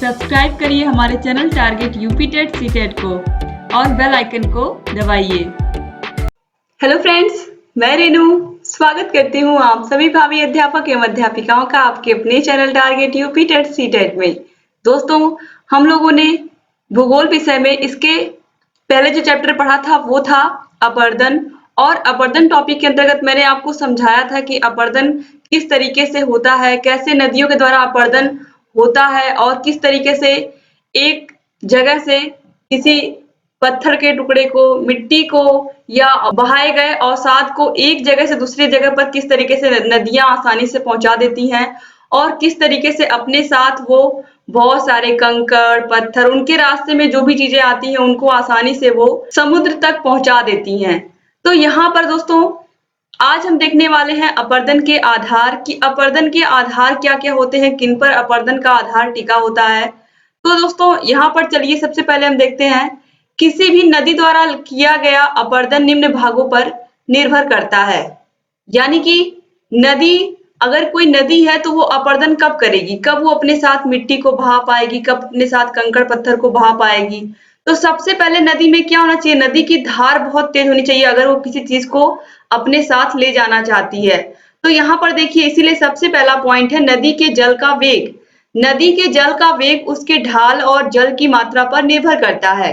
Subscribe करिए हमारे channel target UP TET CTET को और बेल आइकन को दबाइए। हेलो फ्रेंड्स, मैं रेनू स्वागत करती हूँ आप सभी भावी अध्यापक एवं अध्यापिकाओं का आपके अपने channel target UP TET CTET में। दोस्तों, हम लोगों ने भूगोल विषय में इसके पहले जो चैप्टर पढ़ा था वो था अपर्दन। और अपर्दन टॉपिक के अंतर्गत मैंने आपको समझाया था कि अपर्दन किस तरीके से होता है, कैसे नदियों के द्वारा अपर्दन होता है और किस तरीके से एक जगह से किसी पत्थर के टुकड़े को, मिट्टी को या बहाए गए अवसाद को एक जगह से दूसरी जगह पर किस तरीके से नदियां आसानी से पहुंचा देती हैं और किस तरीके से अपने साथ वो बहुत सारे कंकड़ पत्थर, उनके रास्ते में जो भी चीजें आती हैं उनको आसानी से वो समुद्र तक पहुंचा देती हैं। तो यहाँ पर दोस्तों आज हम देखने वाले हैं अपर्दन के आधार कि अपर्दन के आधार क्या क्या होते हैं, किन पर अपर्दन का आधार टिका होता है। तो दोस्तों यहाँ पर चलिए सबसे पहले हम देखते हैं किसी भी नदी द्वारा किया गया अपर्दन निम्न भागों पर निर्भर करता है। यानी कि नदी, अगर कोई नदी है तो वो अपर्दन कब करेगी, कब वो अपने साथ मिट्टी को बहा पाएगी, कब अपने साथ कंकड़ पत्थर को बहा पाएगी। तो सबसे पहले नदी में क्या होना चाहिए, नदी की धार बहुत तेज होनी चाहिए अगर वो किसी चीज को अपने साथ ले जाना चाहती है। तो यहाँ पर देखिए, इसीलिए सबसे पहला पॉइंट है नदी के जल का वेग। नदी के जल का वेग उसके ढाल और जल की मात्रा पर निर्भर करता है।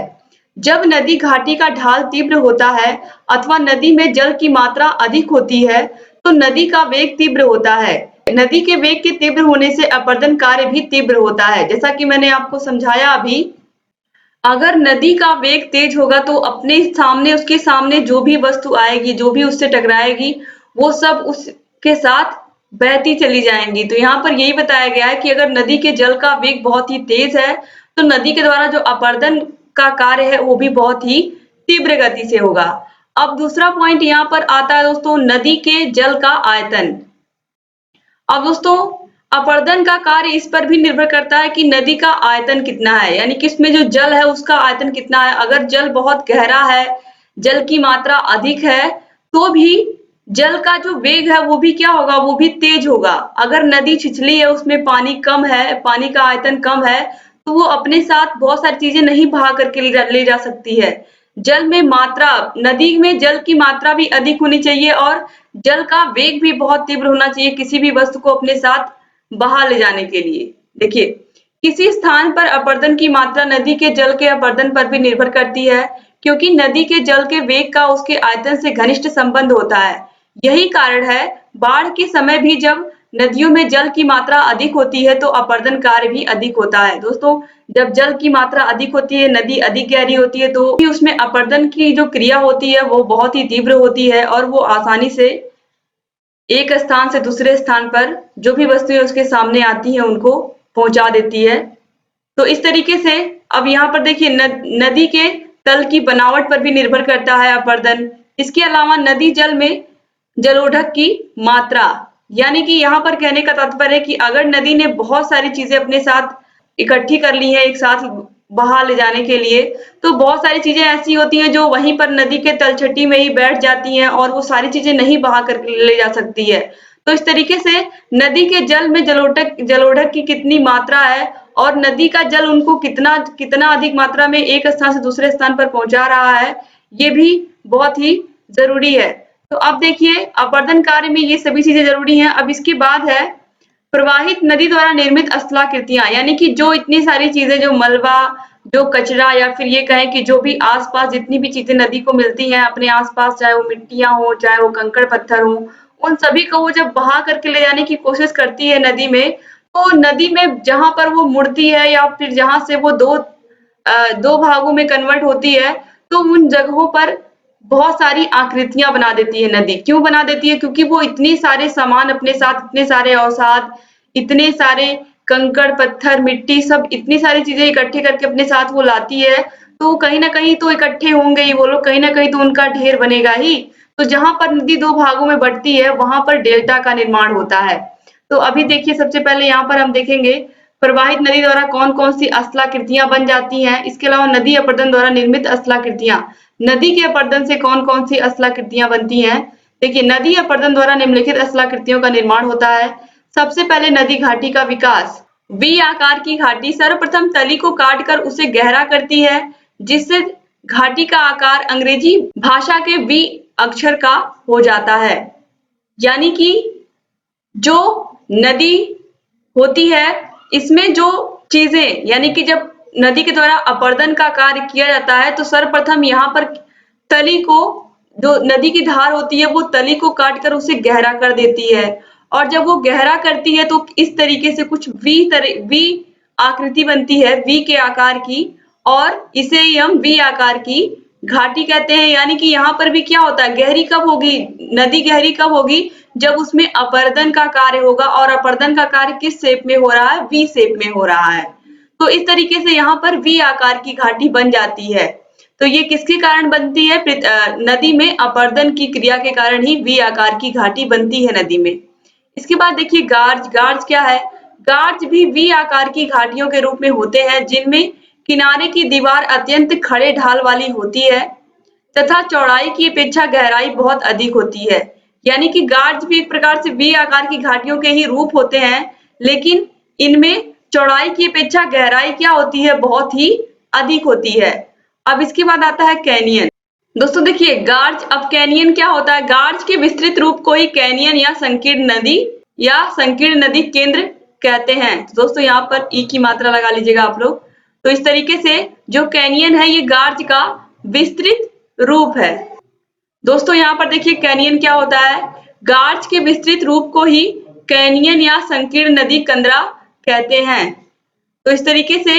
जब नदी घाटी का ढाल तीव्र होता है अथवा नदी में जल की मात्रा अधिक होती है तो नदी का वेग तीव्र होता है। नदी के वेग के तीव्र होने से अपर्दन कार्य भी तीव्र होता है। जैसा कि मैंने आपको समझाया अभी, अगर नदी का वेग तेज होगा तो अपने सामने, उसके सामने जो भी वस्तु आएगी, जो भी उससे टकराएगी, वो सब उसके साथ बहती चली जाएंगी। तो यहाँ पर यही बताया गया है कि अगर नदी के जल का वेग बहुत ही तेज है तो नदी के द्वारा जो अपर्दन का कार्य है वो भी बहुत ही तीव्र गति से होगा। अब दूसरा पॉइंट यहाँ पर आता है दोस्तों, नदी के जल का आयतन। अब दोस्तों अपर्दन का कार्य इस पर भी निर्भर करता है कि नदी का आयतन कितना है, यानी कि इसमें जो जल है उसका आयतन कितना है। अगर जल बहुत गहरा है, जल की मात्रा अधिक है, तो भी जल का जो वेग है वो भी क्या होगा, वो भी तेज होगा। अगर नदी छिछली है, उसमें पानी कम है, पानी का आयतन कम है, तो वो अपने साथ बहुत सारी चीजें नहीं बहा करके ले जा सकती है। जल में मात्रा, नदी में जल की मात्रा भी अधिक होनी चाहिए और जल का वेग भी बहुत तीव्र होना चाहिए किसी भी वस्तु को अपने साथ बहा ले जाने के लिए। देखिए, किसी स्थान पर अपर्दन की मात्रा नदी के जल के अपर्दन पर भी निर्भर करती है, क्योंकि नदी के जल के वेग का उसके आयतन से घनिष्ठ संबंध होता है। यही कारण है बाढ़ के समय भी जब नदियों में जल की मात्रा अधिक होती है तो अपर्दन कार्य भी अधिक होता है। दोस्तों, जब जल की मात्रा अधिक होती है, नदी अधिक गहरी होती है, तो उसमें अपर्दन की जो क्रिया होती है वो बहुत ही तीव्र होती है और वो आसानी से एक स्थान से दूसरे स्थान पर जो भी वस्तुएं उसके सामने आती हैं उनको पहुंचा देती है। तो इस तरीके से अब यहाँ पर देखिए, नदी के तल की बनावट पर भी निर्भर करता है अपर्दन। इसके अलावा नदी जल में जलोढ़क की मात्रा, यानी कि यहाँ पर कहने का तात्पर्य है कि अगर नदी ने बहुत सारी चीजें अपने साथ इकट्ठी कर ली है एक साथ बहा ले जाने के लिए, तो बहुत सारी चीजें ऐसी होती हैं जो वहीं पर नदी के तलछटी में ही बैठ जाती हैं और वो सारी चीजें नहीं बहा कर ले जा सकती है। तो इस तरीके से नदी के जल में जलोढ़क की कितनी मात्रा है और नदी का जल उनको कितना कितना अधिक मात्रा में एक स्थान से दूसरे स्थान पर पहुंचा रहा है, ये भी बहुत ही जरूरी है। तो अब देखिए, अपर्दन कार्य में ये सभी चीजें जरूरी हैं। अब इसके बाद है प्रवाहित नदी द्वारा निर्मित स्थलाकृतियां, यानी कि जो इतनी सारी चीजें, जो मलबा, जो कचरा, या फिर ये कहें कि जो भी आसपास जितनी भी चीजें नदी को मिलती हैं अपने आसपास, चाहे वो मिट्टियां हो, चाहे वो कंकड़ पत्थर हो, उन सभी को वो जब बहा करके ले जाने की कोशिश करती है नदी में, तो नदी में जहां पर वो मुड़ती है या फिर जहां से वो दो भागों में कन्वर्ट होती है, तो उन जगहों पर बहुत सारी आकृतियां बना देती है नदी। क्यों बना देती है? क्योंकि वो इतने सारे सामान अपने साथ, इतने सारे अवसाद, इतने सारे कंकड़ पत्थर मिट्टी, सब इतनी सारी चीजें इकट्ठे करके अपने साथ वो लाती है, तो कहीं ना कहीं तो इकट्ठे होंगे ही वो लोग, कहीं ना कहीं तो उनका ढेर बनेगा ही। तो जहां पर नदी दो भागों में बंटती है वहां पर डेल्टा का निर्माण होता है। तो अभी देखिए, सबसे पहले यहाँ पर हम देखेंगे प्रवाहित नदी द्वारा कौन कौन सी स्थलाकृतियां बन जाती हैं। इसके अलावा नदी अपर्दन द्वारा निर्मित स्थलाकृतियां, नदी के अपर्दन से कौन कौन सी स्थलाकृतियां बनती हैं। देखिए, नदी अपर्दन द्वारा निम्नलिखित स्थलाकृतियों का निर्माण होता है। सबसे पहले नदी घाटी का विकास। वी आकार की घाटी सर्वप्रथम तली को काटकर उसे गहरा करती है, जिससे घाटी का आकार अंग्रेजी भाषा के वी अक्षर का हो जाता है। यानी कि जो नदी होती है, इसमें जो चीजें, यानी कि जब नदी के द्वारा अपर्दन का कार्य किया जाता है तो सर्वप्रथम यहाँ पर तली को, जो नदी की धार होती है वो तली को काटकर उसे गहरा कर देती है, और जब वो गहरा करती है तो इस तरीके से कुछ वी आकृति बनती है, वी के आकार की, और इसे ही हम वी आकार की घाटी कहते हैं। यानी कि यहाँ पर भी क्या होता है, गहरी कब होगी, नदी गहरी कब होगी, जब उसमें अपर्दन का कार्य होगा, और अपर्दन का कार्य किस शेप में हो रहा है, वी शेप में हो रहा है। तो इस तरीके से यहाँ पर वी आकार की घाटी बन जाती है। तो ये किसके कारण बनती है, नदी में अपर्दन की क्रिया के कारण ही वी आकार की घाटी बनती है नदी में। इसके बाद देखिए गार्ज। गार्ज क्या है, गार्ज भी वी आकार की घाटियों के रूप में होते हैं, जिनमें किनारे की दीवार अत्यंत खड़े ढाल वाली होती है तथा चौड़ाई की अपेक्षा गहराई बहुत अधिक होती है। यानी कि गार्ज भी एक प्रकार से वी आकार की घाटियों के ही रूप होते हैं, लेकिन इनमें चौड़ाई की अपेक्षा गहराई क्या होती है, बहुत ही अधिक होती है। अब इसके बाद आता है कैनियन। दोस्तों देखिए गार्ज, अब कैनियन क्या होता है, गार्ज के विस्तृत रूप को ही कैनियन या संकीर्ण नदी केंद्र कहते हैं। तो दोस्तों यहाँ पर ई की मात्रा लगा लीजिएगा आप लोग। तो इस तरीके से जो कैनियन है ये गार्ज का विस्तृत रूप है। दोस्तों यहाँ पर देखिए कैनियन क्या होता है, गार्ज के विस्तृत रूप को ही कैनियन या संकीर्ण नदी कंदरा कहते हैं। तो इस तरीके से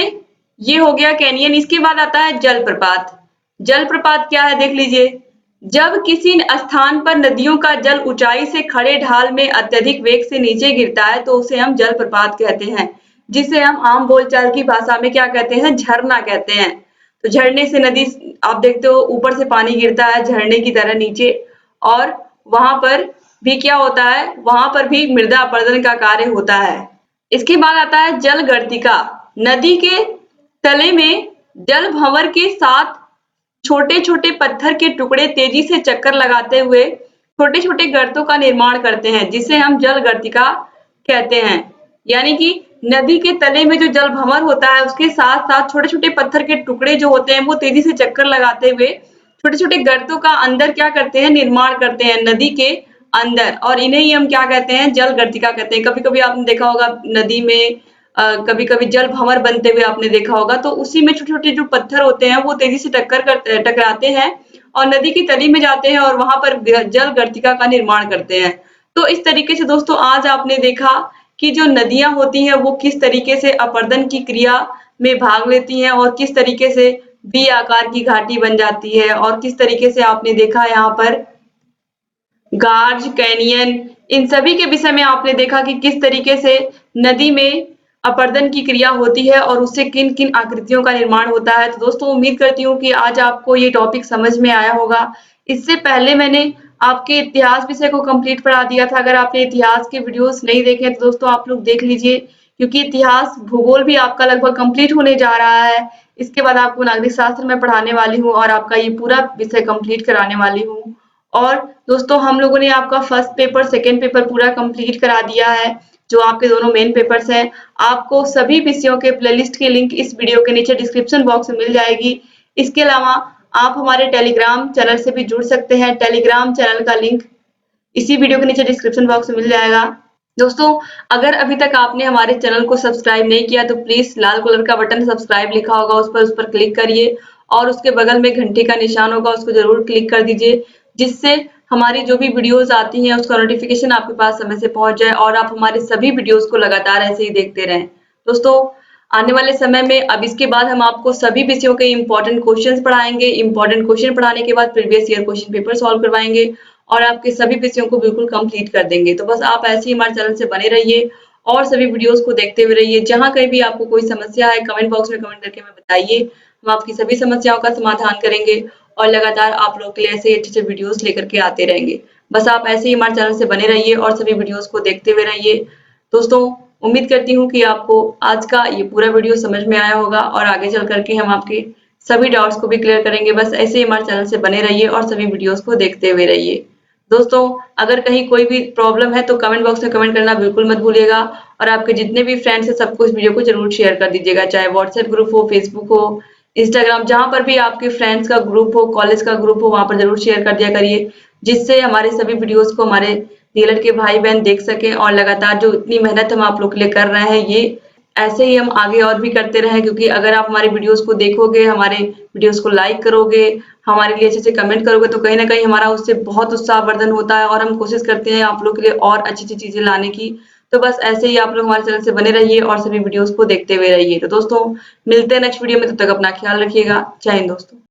ये हो गया कैनियन। इसके बाद आता है जलप्रपात। जलप्रपात क्या है देख लीजिए, जब किसी स्थान पर नदियों का जल ऊंचाई से खड़े ढाल में अत्यधिक वेग से नीचे गिरता है तो उसे हम जलप्रपात कहते हैं, जिसे हम आम बोलचाल की भाषा में क्या कहते हैं, झरना कहते हैं। तो झरने से नदी, आप देखते हो ऊपर से पानी गिरता है झरने की तरह नीचे, और वहां पर भी क्या होता है, वहां पर भी मृदा अपर्दन का कार्य होता है। इसके बाद आता है जल गर्तिका। नदी के तले में जल भंवर के साथ छोटे छोटे पत्थर के टुकड़े तेजी से चक्कर लगाते हुए छोटे छोटे गर्तों का निर्माण करते हैं, जिसे हम जल गर्तिका कहते हैं। यानी कि नदी के तले में जो जल भंवर होता है उसके साथ साथ छोटे छोटे पत्थर के टुकड़े जो होते हैं वो तेजी से चक्कर लगाते हुए छोटे छोटे गर्तों का अंदर क्या करते हैं, निर्माण करते हैं नदी के अंदर, और इन्हें ही हम क्या कहते हैं, जल गर्तिका कहते हैं। कभी कभी आपने देखा होगा नदी में कभी कभी जल भंवर बनते हुए आपने देखा होगा, तो उसी में छोटे छोटे जो पत्थर होते हैं वो तेजी से टकराते हैं और नदी की तली में जाते हैं और वहां पर जल गर्तिका का निर्माण करते हैं। तो इस तरीके से दोस्तों आज आपने देखा कि जो नदियां होती हैं वो किस तरीके से अपर्दन की क्रिया में भाग लेती हैं और किस तरीके से वी आकार की घाटी बन जाती है, और किस तरीके से आपने देखा यहाँ पर गार्ज, कैनियन, इन सभी के विषय में आपने देखा कि किस तरीके से नदी में अपर्दन की क्रिया होती है और उससे किन किन आकृतियों का निर्माण होता है। तो दोस्तों उम्मीद करती हूँ कि आज आपको ये टॉपिक समझ में आया होगा। इससे पहले मैंने आपके इतिहास विषय को कंप्लीट पढ़ा दिया था। अगर आपने इतिहास के वीडियोस नहीं देखे तो दोस्तों आप लोग देख लीजिए, क्योंकि इतिहास भूगोल भी आपका लगभग कंप्लीट होने जा रहा है। इसके बाद आपको नागरिक शास्त्र में पढ़ाने वाली हूँ और आपका ये पूरा विषय कंप्लीट कराने वाली हूँ। और दोस्तों हम लोगों ने आपका फर्स्ट पेपर, सेकेंड पेपर पूरा कंप्लीट करा दिया है, जो आपके दोनों मेन पेपर्स हैं। आपको सभी विषयों के प्लेलिस्ट की लिंक इस वीडियो के नीचे डिस्क्रिप्शन बॉक्स में मिल जाएगी। इसके अलावा आप हमारे टेलीग्राम चैनल से भी जुड़ सकते हैं। टेलीग्राम चैनल का लिंक इसी वीडियो के नीचे डिस्क्रिप्शन बॉक्स में मिल जाएगा। दोस्तों अगर अभी तक आपने हमारे चैनल को सब्सक्राइब नहीं किया तो प्लीज लाल कलर का बटन सब्सक्राइब लिखा होगा उस पर क्लिक करिए, और उसके बगल में घंटी का निशान होगा उसको जरूर क्लिक कर दीजिए, जिससे हमारी जो भी वीडियोस आती हैं उसका नोटिफिकेशन आपके पास समय से पहुंच जाए और आप हमारे सभी वीडियोस को लगातार ऐसे ही देखते रहें। दोस्तों आने वाले समय में अब इसके बाद हम आपको सभी विषयों के इंपॉर्टेंट क्वेश्चंस पढ़ाएंगे। इंपॉर्टेंट क्वेश्चन पढ़ाने के बाद previous year question paper solve करवाएंगे और आपके सभी विषयों को बिल्कुल कंप्लीट कर देंगे। तो बस आप ऐसे ही हमारे चैनल से बने रहिए और सभी वीडियोस को देखते हुए रहिए। जहां कहीं भी आपको कोई समस्या है कमेंट बॉक्स में कमेंट करके हमें बताइए, हम आपकी सभी समस्याओं का समाधान करेंगे और लगातार आप लोग के लिए ऐसे अच्छे अच्छे वीडियोस लेकर के आते रहेंगे। बस आप ऐसे ही हमारे चैनल से बने रहिए और सभी वीडियोस को देखते हुए रहिए। दोस्तों उम्मीद करती हूँ कि आपको आज का ये पूरा वीडियो समझ में आया होगा और आगे चल करके हम आपके सभी डाउट्स को भी क्लियर करेंगे। बस ऐसे ही हमारे चैनल से बने रहिए और सभी वीडियोस को देखते हुए रहिए। दोस्तों अगर कहीं कोई भी प्रॉब्लम है तो कमेंट बॉक्स में कमेंट करना बिल्कुल मत भूलिएगा और आपके जितने भी फ्रेंड्स हैं सबको इस वीडियो को जरूर शेयर कर दीजिएगा, चाहे व्हाट्सएप ग्रुप हो, फेसबुक हो, इंस्टाग्राम, जहां पर भी आपके फ्रेंड्स का ग्रुप हो, कॉलेज का ग्रुप हो, वहां पर जरूर शेयर कर दिया करिए, जिससे हमारे सभी वीडियोस को हमारे डीएलएड के भाई बहन देख सकें और लगातार जो इतनी मेहनत हम आप लोग के लिए कर रहे हैं ये ऐसे ही हम आगे और भी करते रहें, क्योंकि अगर आप हमारे वीडियोस को देखोगे, हमारे वीडियोस को लाइक करोगे, हमारे लिए अच्छे से कमेंट करोगे तो कहीं ना कहीं हमारा उससे बहुत उत्साहवर्धन होता है और हम कोशिश करते हैं आप लोग के लिए और अच्छी अच्छी चीजें लाने की। तो बस ऐसे ही आप लोग हमारे चैनल से बने रहिए और सभी वीडियोस को देखते हुए रहिए। तो दोस्तों मिलते हैं नेक्स्ट वीडियो में, तब तक अपना ख्याल रखिएगा। जय हिंद दोस्तों।